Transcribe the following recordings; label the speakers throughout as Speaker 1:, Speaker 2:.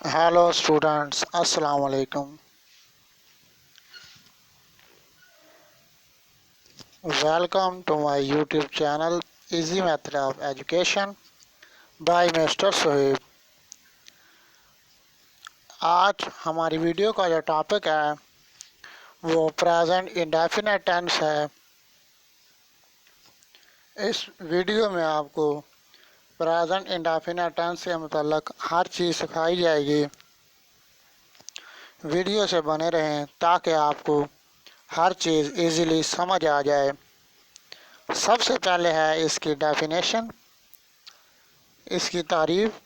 Speaker 1: Hello students, Assalamu alaikum. Welcome to my YouTube channel Easy Method of Education by Mr. Sohib. आज हमारी video का जो topic है वो प्रेजेंट इंडेफिनिट टेंस है। इस वीडियो में आपको प्रेजेंट इंडेफिनिट टेंस के मतलब हर चीज़ सिखाई जाएगी। वीडियो से बने रहें ताकि आपको हर चीज़ इजीली समझ आ जाए। सबसे पहले है इसकी डेफिनेशन, इसकी तारीफ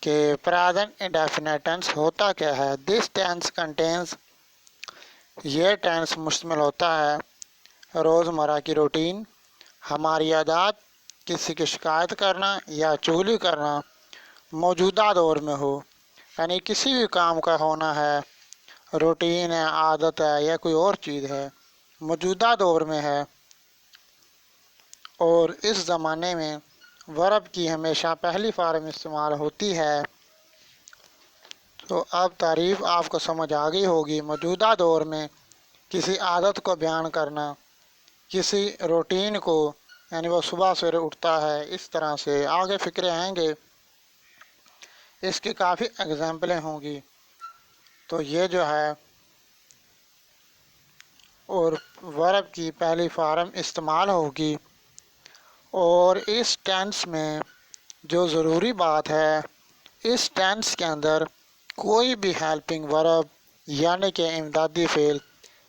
Speaker 1: कि प्रेजेंट इंडेफिनिट टेंस होता क्या है। दिस टेंस कंटेन्स, ये टेंस मुश्तमिल होता है रोज़मर्रा की रूटीन, हमारी आदत, किसी की शिकायत करना या चुगली करना मौजूदा दौर में हो, यानी किसी भी काम का होना है, रूटीन है, आदत है या कोई और चीज़ है, मौजूदा दौर में है। और इस ज़माने में वर्ब की हमेशा पहली फॉर्म इस्तेमाल होती है। तो अब तारीफ आपको समझ आ गई होगी। मौजूदा दौर में किसी आदत को बयान करना, किसी रूटीन को, यानी वो सुबह सवेरे उठता है, इस तरह से आगे फिक्रे आएंगे, इसकी काफ़ी एग्जाम्पलें होंगी। तो ये जो है और वर्ब की पहली फॉर्म इस्तेमाल होगी। और इस टेंस में जो ज़रूरी बात है, इस टेंस के अंदर कोई भी हेल्पिंग वर्ब यानी कि इमदादी फ़ेल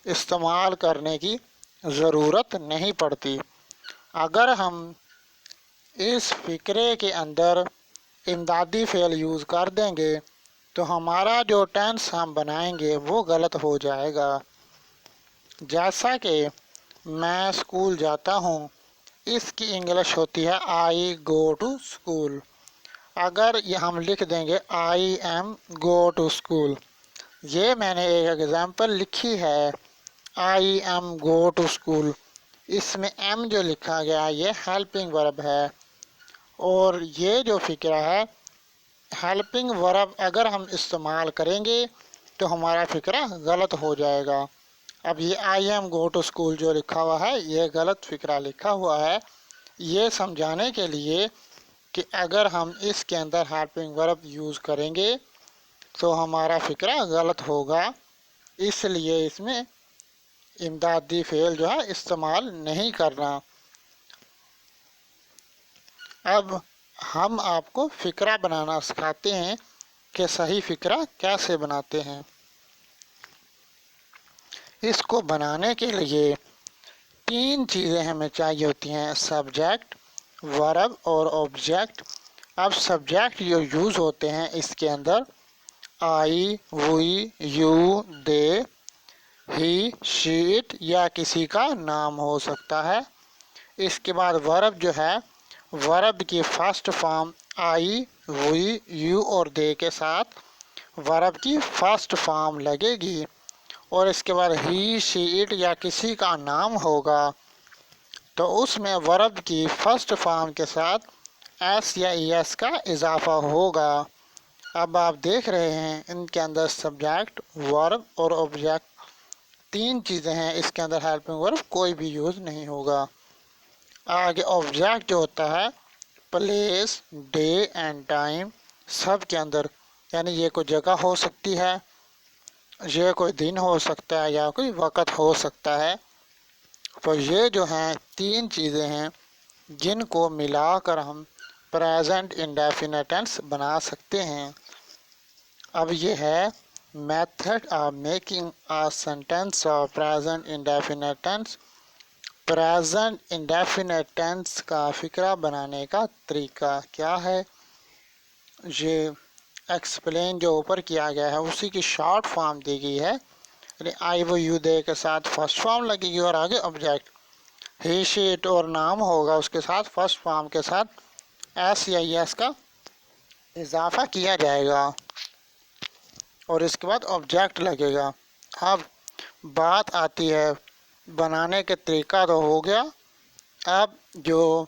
Speaker 1: इस्तेमाल करने की ज़रूरत नहीं पड़ती। अगर हम इस फ़िक्रे के अंदर इमदादी फ़ेल यूज़ कर देंगे तो हमारा जो टेंस हम बनाएंगे वो गलत हो जाएगा। जैसा कि मैं स्कूल जाता हूँ, इसकी इंग्लिश होती है आई गो टू स्कूल। अगर ये हम लिख देंगे I am go to school, ये मैंने एक एग्ज़ाम्पल लिखी है I am go to school, इसमें एम जो लिखा गया है ये हेल्पिंग वर्ब है। और ये जो फ़िक्रा है, हेल्पिंग वर्ब अगर हम इस्तेमाल करेंगे तो हमारा फ़िक्रा गलत हो जाएगा। अब ये I am go to school जो लिखा हुआ है ये गलत फ़िक्रा लिखा हुआ है। ये समझाने के लिए कि अगर हम इसके अंदर हेल्पिंग वर्ब यूज़ करेंगे तो हमारा फ़िक्रा गलत होगा, इसलिए इसमें इमदादी फ़ेल जो है इस्तेमाल नहीं करना। अब हम आपको फ़िक्रा बनाना सिखाते हैं कि सही फ़िक्रा कैसे बनाते हैं। इसको बनाने के लिए तीन चीज़ें हमें चाहिए होती हैं, सब्जेक्ट, वर्ब और ऑब्जेक्ट। अब सब्जेक्ट जो यूज़ होते हैं इसके अंदर I, we, you, they, he, she, it या किसी का नाम हो सकता है। इसके बाद वर्ब जो है, वर्ब की first form I, we, you और दे के साथ वर्ब की फर्स्ट फॉर्म लगेगी। और इसके बाद ही, शी, इट या किसी का नाम होगा तो उसमें वर्ब की फर्स्ट फॉर्म के साथ एस या ई एस का इजाफा होगा। अब आप देख रहे हैं इनके अंदर सब्जेक्ट, वर्ब और ऑब्जेक्ट तीन चीज़ें हैं, इसके अंदर हेल्पिंग वर्ब कोई भी यूज़ नहीं होगा। आगे ऑब्जेक्ट जो होता है, प्लेस, डे एंड टाइम, सब के अंदर, यानी ये कोई जगह हो सकती है, ये कोई दिन हो सकता है या कोई वक़्त हो सकता है। तो ये जो हैं तीन चीज़ें हैं जिनको मिलाकर हम प्रेजेंट इंडेफिनिट टेंस बना सकते हैं। अब ये है method of making a sentence of present indefinite tense. Present indefinite tense का फ़िक्रा बनाने का तरीका क्या है, ये एक्सप्लेन जो ऊपर किया गया है उसी की शॉर्ट फॉर्म दी गई है। यानी आई वो यू दे के साथ फर्स्ट फॉर्म लगेगी और आगे ऑब्जेक्ट, ही शी इट और नाम होगा उसके साथ फर्स्ट फॉर्म के साथ एस या एस का इजाफा किया जाएगा और इसके बाद ऑब्जेक्ट लगेगा। अब बात आती है बनाने के तरीका तो हो गया, अब जो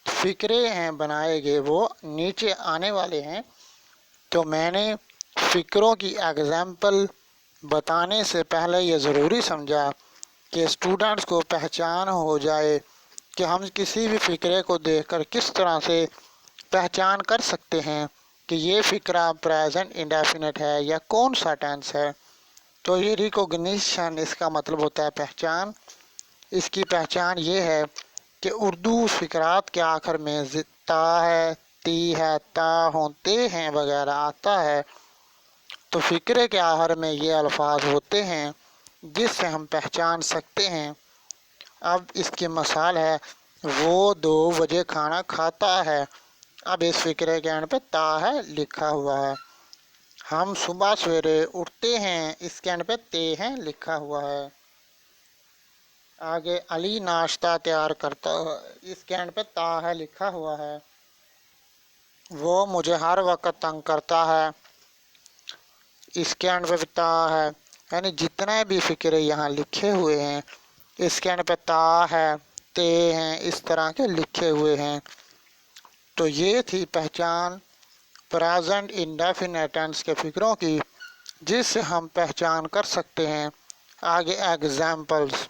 Speaker 1: फ़िक्रे हैं बनाए गए वो नीचे आने वाले हैं। तो मैंने फ़िक्रों की एग्ज़ाम्पल बताने से पहले ये ज़रूरी समझा कि स्टूडेंट्स को पहचान हो जाए कि हम किसी भी फ़िक्रे को देखकर किस तरह से पहचान कर सकते हैं कि ये फ़िक्रा प्रेजेंट इंडेफिनिट है या कौन सा टेंस है। तो ये रिकॉग्निशन इसका मतलब होता है पहचान। इसकी पहचान ये है कि उर्दू फ़िक्रात के आखिर में ता है, ती है, ता होते हैं वगैरह आता है, तो फ़िक्रे के आखिर में ये अल्फाज होते हैं जिससे हम पहचान सकते हैं। अब इसकी मिसाल है, वो 2 बजे खाना खाता है। अब इस फ़िक्रे के एंड पे ता है लिखा हुआ है। हम सुबह सवेरे उठते हैं, इसके एंड पे ते हैं लिखा हुआ है। आगे अली नाश्ता तैयार करता है, इसके एंड पे ता है लिखा हुआ है। वो मुझे हर वक्त तंग करता है, इसके एंड पे ता है। यानी जितने भी फ़िक्रे यहाँ लिखे हुए हैं इसके एंड पे ता है, ते हैं, इस तरह के लिखे हुए हैं। तो ये थी पहचान प्रेजेंट इंडेफिनिट टेंस के फ़िक्रों की, जिससे हम पहचान कर सकते हैं। आगे एग्जाम्पल्स,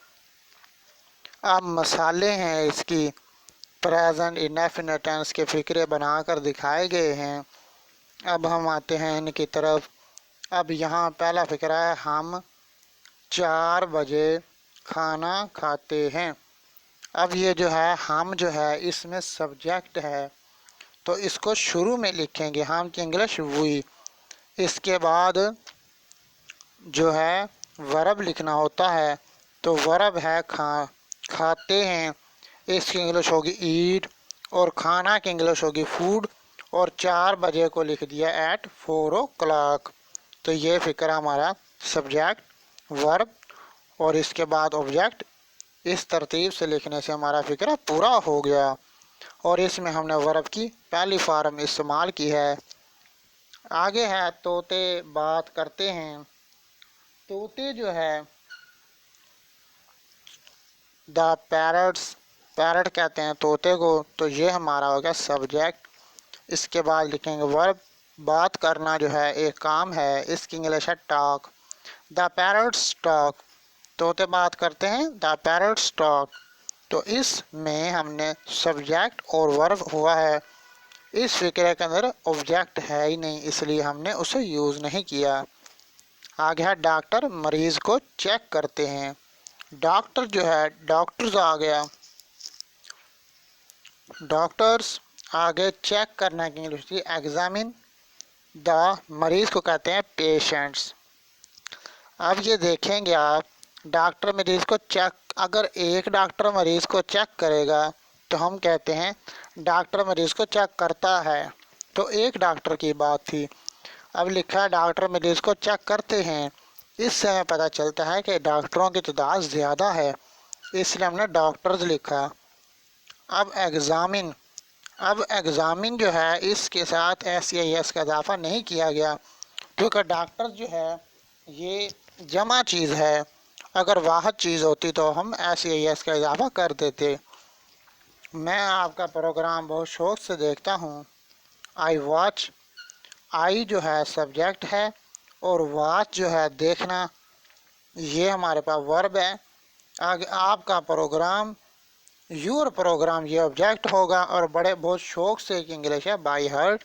Speaker 1: अब मसाले हैं इसकी। प्रेजेंट इंडेफिनिट टेंस के फ़िक्रे बनाकर दिखाए गए हैं। अब हम आते हैं इनकी तरफ। अब यहाँ पहला फ़िक्रा है, हम 4 बजे खाना खाते हैं। अब ये जो है हम जो है इसमें सब्जेक्ट है, तो इसको शुरू में लिखेंगे हम की इंग्लिश वी। इसके बाद जो है वर्ब लिखना होता है, तो वर्ब है खाते हैं, इसकी इंग्लिश होगी ईट, और खाना की इंग्लिश होगी फूड, और 4 बजे को लिख दिया एट 4 o'clock। तो ये फ़िक्रा हमारा सब्जेक्ट, वर्ब और इसके बाद ऑब्जेक्ट, इस तरतीब से लिखने से हमारा फ़िक्रा पूरा हो गया। और इसमें हमने वर्ब की पहली फॉर्म इस्तेमाल की है। आगे है तोते बात करते हैं। तोते जो है द पैरट्स, पैरट कहते हैं तोते को, तो ये हमारा हो गया सब्जेक्ट। इसके बाद लिखेंगे वर्ब, बात करना जो है एक काम है, इसकी इंग्लिश है टॉक। द पैरट्स टॉक, तोते बात करते हैं, द पैरट्स टॉक। तो इसमें हमने सब्जेक्ट और वर्ब हुआ है। इस फ़िक्रे के अंदर ऑब्जेक्ट है ही नहीं, इसलिए हमने उसे यूज़ नहीं किया। आगे है डॉक्टर मरीज़ को चेक करते हैं। डॉक्टर जो है डॉक्टर्स आ गया, डॉक्टर्स। आगे चेक करने की इंग्लिश थी एग्जामिन। द मरीज़ को कहते हैं पेशेंट्स। अब ये देखेंगे आप, डॉक्टर मरीज़ को चेक, अगर एक डॉक्टर मरीज़ को चेक करेगा तो हम कहते हैं डॉक्टर मरीज़ को चेक करता है, तो एक डॉक्टर की बात थी। अब लिखा है डॉक्टर मरीज़ को चेक करते हैं, इससे हमें पता चलता है कि डॉक्टरों की तादाद ज़्यादा है, इसलिए हमने डॉक्टर्स लिखा। अब एग्ज़ामिन, अब एग्ज़ामिन जो है इसके साथ एस का इजाफा नहीं किया गया, क्योंकि डॉक्टर जो है ये जमा चीज़ है। अगर वाहद चीज़ होती तो हम एस का इजाफा कर देते। मैं आपका प्रोग्राम बहुत शौक़ से देखता हूँ। आई वॉच, आई जो है सब्जेक्ट है और वॉच जो है देखना, ये हमारे पास वर्ब है। आगे आपका प्रोग्राम, योर प्रोग्राम, ये ऑब्जेक्ट होगा, और बड़े बहुत शौक़ से एक इंग्लिश है बाय हार्ट,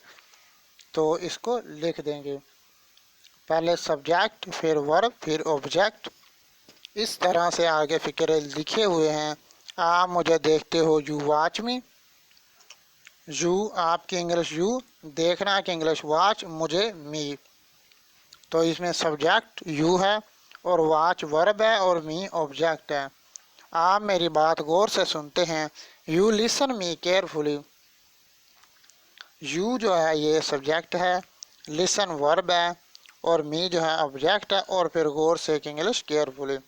Speaker 1: तो इसको लिख देंगे। पहले सब्जेक्ट, फिर वर्ब, फिर ऑब्जेक्ट, इस तरह से आगे फ़िक्रे लिखे हुए हैं। आप मुझे देखते हो, यू वॉच मी। यू आपकी इंग्लिश यू, देखना की इंग्लिश वॉच, मुझे मी। तो इसमें सब्जेक्ट यू है और वॉच वर्ब है और मी ऑब्जेक्ट है। आप मेरी बात गौर से सुनते हैं। You listen me carefully. You जो है ये सब्जेक्ट है, लिसन वर्ब है और मी जो है ऑब्जेक्ट है, और फिर गौर से एक इंग्लिश केयरफुली।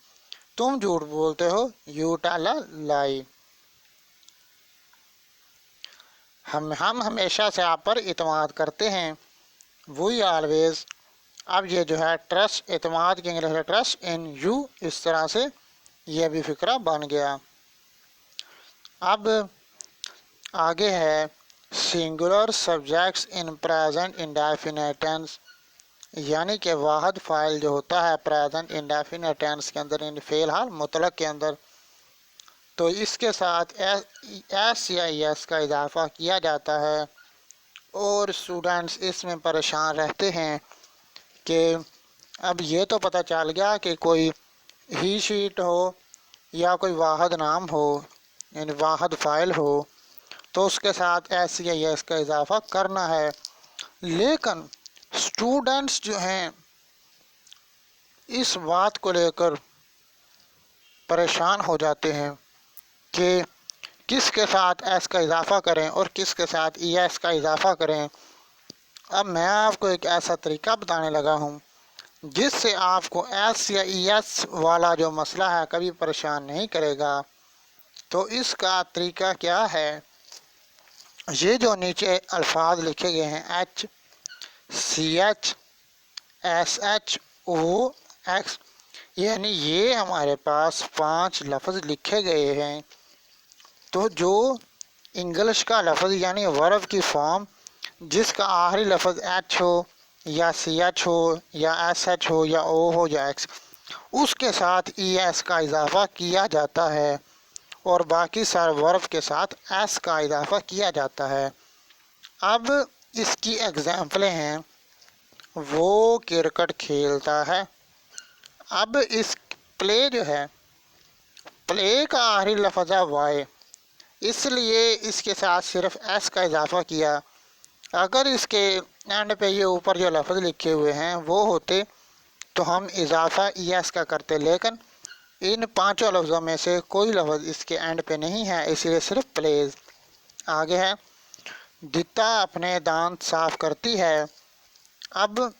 Speaker 1: तुम झूठ बोलते हो, यू टेल अ लाई। हम हमेशा से आप पर इत्मीनान करते हैं, वी ऑलवेज। अब ये जो है ट्रस्ट, इत्मीनान की इंग्लिश है ट्रस्ट इन यू, इस तरह से यह भी फ़िक्रा बन गया। अब आगे है singular subjects in present indefinite tense. यानी कि वाहिद फ़ाइल जो होता है प्रेजेंट इंडेफिनिट टेंस के अंदर, इन फ़ेल मुतलक के अंदर, तो इसके साथ एस या एस का इजाफ़ा किया जाता है। और स्टूडेंट्स इसमें परेशान रहते हैं कि अब ये तो पता चल गया कि कोई ही शीट हो या कोई वाहिद नाम हो, यानी वाहिद फ़ाइल हो, तो उसके साथ एस या एस का इजाफ़ा करना है। लेकिन स्टूडेंट्स जो हैं इस बात को लेकर परेशान हो जाते हैं कि किसके साथ एस का इजाफ़ा करें और किसके साथ ई एस का इजाफ़ा करें। अब मैं आपको एक ऐसा तरीका बताने लगा हूँ जिससे आपको एस या ई एस वाला जो मसला है कभी परेशान नहीं करेगा। तो इसका तरीका क्या है, ये जो नीचे अल्फाज लिखे गए हैं H C H S H O X, यानी ये हमारे पास 5 लफ्ज़ लिखे गए हैं। तो जो इंग्लिश का लफ्ज़ यानी वर्ब की फॉर्म जिसका आखिरी लफ्ज़ एच हो या सी एच हो या एस एच हो या ओ हो या एक्स, उसके साथ ई एस का इजाफ़ा किया जाता है और बाकी सारे वर्ब के साथ एस का इजाफ़ा किया जाता है। अब इसकी एग्ज़ाम्पलें हैं, वो क्रिकेट खेलता है। अब इस प्ले जो है, प्ले का आखिरी लफ्ज़ है वाई, इसलिए इसके साथ सिर्फ एस का इजाफ़ा किया। अगर इसके एंड पे ये ऊपर जो लफ्ज़ लिखे हुए हैं वो होते तो हम इजाफ़ा ई एस का करते, लेकिन इन 5 लफ्ज़ों में से कोई लफ्ज़ इसके एंड पे नहीं है, इसलिए सिर्फ प्लेज। आगे है, दिता अपने दांत साफ करती है। अब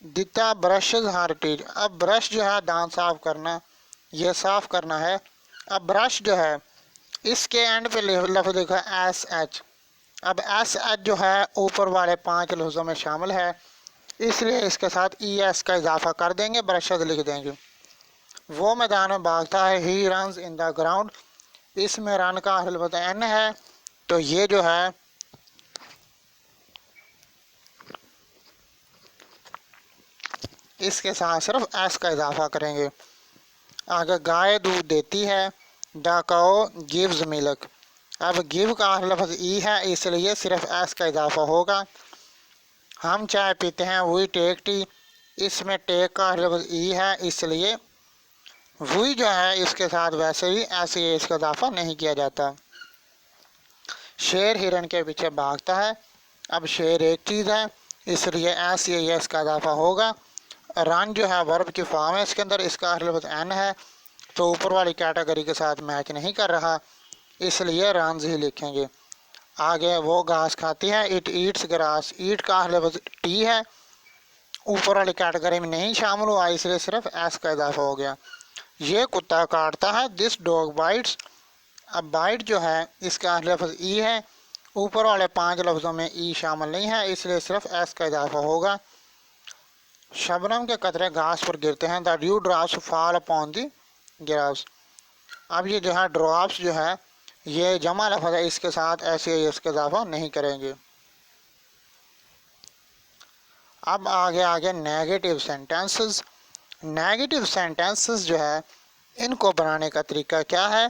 Speaker 1: दिता ब्रशेज हर टीथ, अब ब्रश जो है दांत साफ करना, ये साफ करना है। अब ब्रश जो है इसके एंड पे लफ्ज़ लिखा है एस एच। अब एस एच जो है ऊपर वाले 5 लफ्ज़ों में शामिल है, इसलिए इसके साथ ई एस का इजाफ़ा कर देंगे, ब्रशेज लिख देंगे। वो मैदान में भागता है, he runs in the ground, इसमें रन का लफ्ज़ एन है, तो ये जो है इसके साथ सिर्फ एस का इजाफ़ा करेंगे। आगे गाय दूध देती है, द काउ गिव्स मिल्क। अब गिव का लफ्ज़ ई है, इसलिए सिर्फ एस का इजाफ़ा होगा। हम चाय पीते हैं, वी टेक टी, इसमें टेक का लफ्ज़ ई है, इसलिए वी जो है इसके साथ वैसे ही एस या इसका इजाफ़ा नहीं किया जाता। शेर हिरन के पीछे भागता है। अब शेर एक चीज़ है, इसलिए एस या एस का इजाफ़ा होगा। रन जो है वर्ब की फॉर्म है, इसके अंदर इसका लफ्ज़ एन है, तो ऊपर वाली कैटेगरी के साथ मैच नहीं कर रहा, इसलिए रन्स ही लिखेंगे। आगे वो घास खाती है, इट ईट्स ग्रास, ईट का लफ्ज़ टी है, ऊपर वाली कैटेगरी में नहीं शामिल हुआ, इसलिए सिर्फ एस का इजाफ़ा हो गया। ये कुत्ता काटता है, दिस डॉग बाइट्स। अब बाइट जो है इसका लफ्ज़ ई है, ऊपर वाले 5 लफ्ज़ों में ई शामिल नहीं है, इसलिए सिर्फ एस का इजाफ़ा होगा। शबनम के कतरे घास पर गिरते हैं, the due drops fall upon the grass. अब ये जो है ड्रॉप्स जो है ये जमा लफ्ज़ है, इसके साथ ऐसे इसका इजाफ़ा नहीं करेंगे। अब आगे नेगेटिव सेंटेंसेस। नेगेटिव सेंटेंसेस जो है इनको बनाने का तरीका क्या है,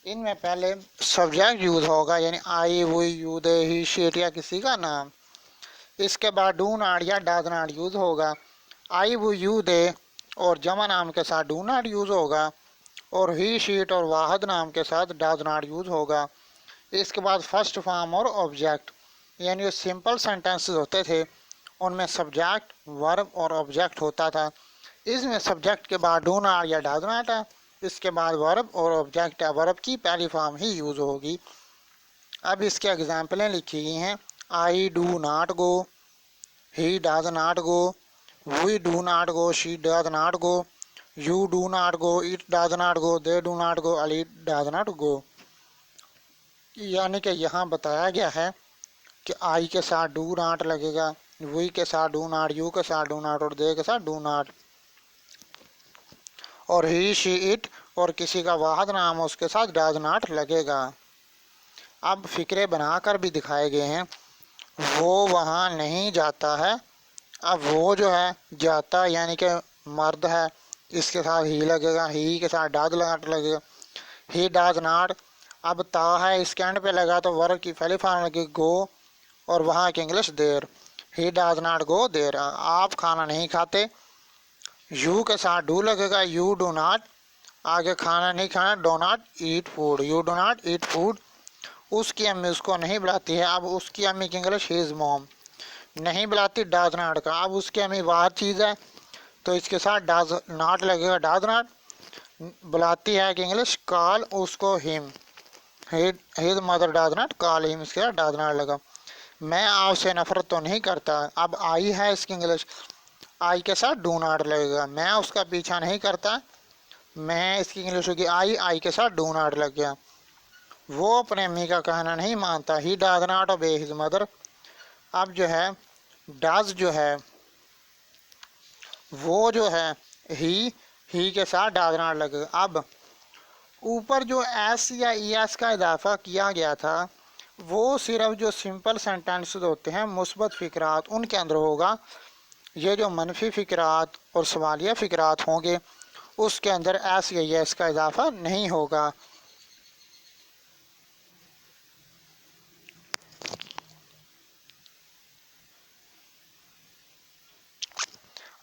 Speaker 1: इनमें पहले सब्जेक्ट यूज़ होगा, यानी I we you they he she it या किसी का नाम। इसके बाद डू नॉट या डज नॉट यूज़ होगा। आई वी यू दे और जमा नाम के साथ डू नॉट यूज़ होगा, और ही शीट और वाहिद नाम के साथ डज नॉट यूज़ होगा। इसके बाद फर्स्ट फॉर्म और ऑब्जेक्ट, यानी जो सिंपल सेंटेंसेस होते थे उनमें सब्जेक्ट वर्ब और ऑब्जेक्ट होता था। इसमें सब्जेक्ट के बाद डू नॉट या डज नॉट है, इसके बाद वर्ब और ऑब्जेक्ट है, वर्ब की पहली फॉर्म ही यूज़ होगी। अब इसके एग्जाम्पलें लिखी गई हैं, I do not go, he does not go, we do not go, she does not go, you do not go, it does not go, they do not go, Ali does not go. यानी कि यहाँ बताया गया है कि आई के साथ do not लगेगा, वी के साथ डू नॉट, यू के साथ डू नॉट और दे के साथ डू नॉट, और ही शी इट और किसी का वाहिद नाम हो उसके साथ डज नॉट लगेगा। अब फ़िक्रे बनाकर भी दिखाए गए हैं। वो वहाँ नहीं जाता है। अब वो जो है जाता यानी कि मर्द है, इसके साथ ही लगेगा, ही के साथ डज नॉट लगेगा, ही डज नॉट। अब ता है इसके एंड पे लगा तो वर्ब की पहली फॉर्म लगी गो, और वहाँ की English there. He does not go there, आप खाना नहीं खाते। यू के साथ डू लगेगा, यू डू नॉट, आगे खाना नहीं खाना, do not eat food, you do not eat food. उसकी अम्मी उसको नहीं बुलाती है, अब उसकी अम्मी की इंग्लिश हिज मॉम। नहीं बुलाती डज नॉट का, अब उसकी अम्मी बाहर चीज़ है तो इसके साथ डज नॉट लगेगा, डज नॉट। बुलाती है कि इंग्लिश कॉल उसको him, his mother does not call him, इसके साथ डज नॉट लगा। मैं आपसे नफरत तो नहीं करता, अब आई है इसकी इंग्लिश, आई के साथ डू नॉट लगेगा, मैं उसका पीछा नहीं करता, मैं इसकी इंग्लिश होगी आई के साथ डू नॉट लग गया। वो अपने अम्मी का कहना नहीं मानता, ही does not obey his mother. अब जो है डज जो है वो जो है ही के साथ डज नॉट लगेगा। अब ऊपर जो एस या ई एस का इजाफा किया गया था वो सिर्फ जो सिंपल सेंटेंसेस होते हैं मुस्बत फ़िक्रात उनके अंदर होगा। ये जो मनफी फ़िक्रात और सवालिया फ़िक्रात होंगे उसके अंदर एस या एस का इजाफा नहीं होगा।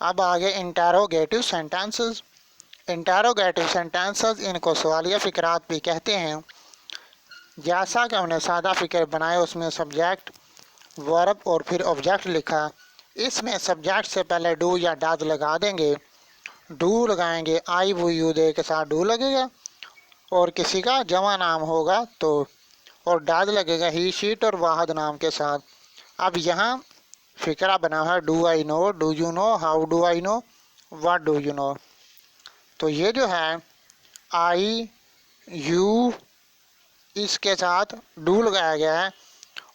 Speaker 1: अब आगे इंटेरोगेटिव सेंटेंसेस। इंटेरोगेटिव सेंटेंसेस इनको सवालिया फ़िक्रात भी कहते हैं। जैसा कि हमने सादा फ़िक्र बनाया उसमें सब्जेक्ट, वर्ब और फिर ऑब्जेक्ट लिखा। इसमें सब्जेक्ट से पहले डू या डज लगा देंगे, डू लगाएंगे, आई वो यू दे के साथ डू लगेगा, और किसी का जमा नाम होगा तो, और डज लगेगा ही शीट और वाहद नाम के साथ। अब यहाँ फ़िक्रा बना है do I know, do you know, how do I know, what do you know. तो ये जो है आई यू इसके साथ डू लगाया गया है,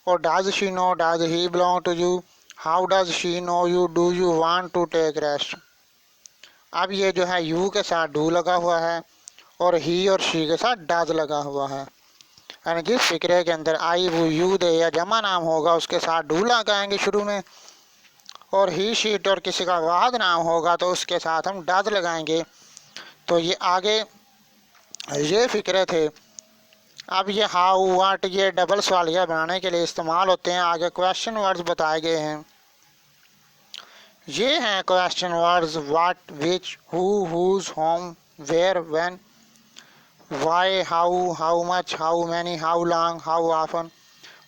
Speaker 1: और does she know, does he belong to you, how does she know you, do you want to take rest. अब ये जो है यू के साथ डू लगा हुआ है और ही और शी के साथ डज लगा हुआ है। यानी जिस फिक्रे के अंदर आई वो यू दे या जमा नाम होगा उसके साथ डू लगाएंगे शुरू में, और ही शीट और किसी का वाहद नाम होगा तो उसके साथ हम डज लगाएंगे। तो ये आगे ये फिक्रे थे। अब ये हाउ वाट ये डबल सवालिया बनाने के लिए इस्तेमाल होते हैं। आगे क्वेश्चन वर्ड्स बताए गए हैं, ये हैं question words what, which, who, whose, whom, where, when, why, how much, how many, how long, how often,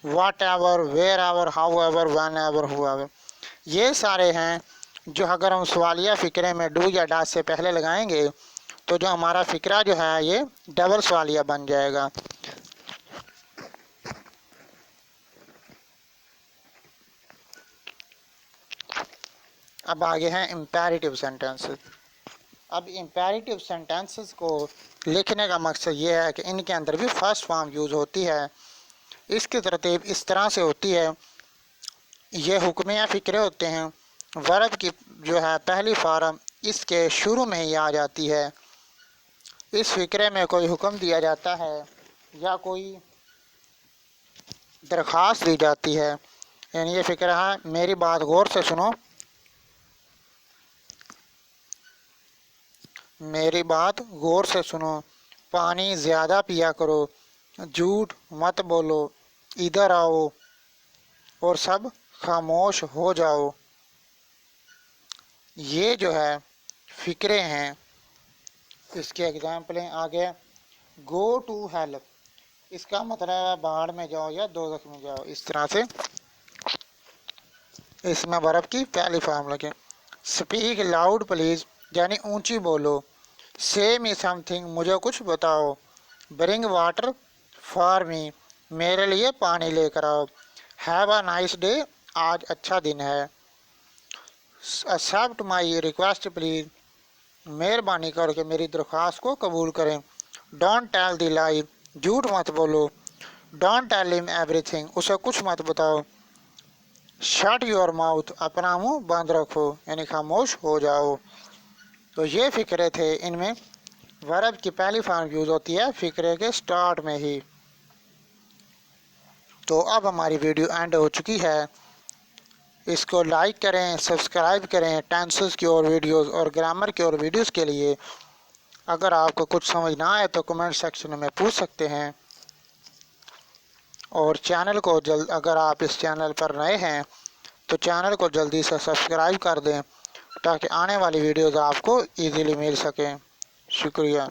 Speaker 1: whatever, wherever, however, whenever, whoever. ये सारे हैं जो अगर हम सवालिया फ़िक्रे में डू या डा से पहले लगाएंगे तो जो हमारा फ़िक्रा जो है ये डबल सवालिया बन जाएगा। अब आगे हैं इम्पेरेटिव सेंटेंसेस। अब इम्पेरेटिव सेंटेंसेस को लिखने का मकसद ये है कि इनके अंदर भी फर्स्ट फॉर्म यूज़ होती है। इसकी तरतीब इस तरह से होती है, ये हुक्म या फ़िक्रे होते हैं, वर्ब की जो है पहली फॉर्म इसके शुरू में ही आ जाती है। इस फ़िक्रे में कोई हुक्म दिया जाता है या कोई दरख्वास्त दी जाती है। यानी ये फ़िक्र है, मेरी बात गौर से सुनो, मेरी बात गौर से सुनो, पानी ज़्यादा पिया करो, झूठ मत बोलो, इधर आओ, और सब खामोश हो जाओ। ये जो है फ़िक्रे हैं। इसके एग्जाम्पलें आगे, गो टू हेल्प, इसका मतलब है बाढ़ में जाओ या दोज़ख में जाओ। इस तरह से इसमें वर्ब की पहली फॉर्म लगे। स्पीक लाउड प्लीज़, यानी ऊंची बोलो। से मी समथिंग, मुझे कुछ बताओ। ब्रिंग वाटर फॉर मी, मेरे लिए पानी लेकर आओ। हैव अ नाइस डे, आज अच्छा दिन है। एक्सेप्ट माई रिक्वेस्ट प्लीज़, मेहरबानी करके मेरी दरख्वास्त को कबूल करें। डोंट टेल द लाई, झूठ मत बोलो। डोंट टेल हिम एवरीथिंग, उसे कुछ मत बताओ। शट योर माउथ, अपना मुंह बंद रखो, यानी खामोश हो जाओ। तो ये फ़िक्रे थे, इनमें वर्ब की पहली फॉर्म यूज़ होती है फ़िक्रे के स्टार्ट में ही। तो अब हमारी वीडियो एंड हो चुकी है। इसको लाइक करें, सब्सक्राइब करें टेंसेस की और वीडियोस और ग्रामर की और वीडियोस के लिए। अगर आपको कुछ समझ ना आए तो कमेंट सेक्शन में पूछ सकते हैं। और चैनल को अगर आप इस चैनल पर नए हैं तो चैनल को जल्दी से सब्सक्राइब कर दें ताकि आने वाली वीडियोस आपको ईजीली मिल सकें। शुक्रिया।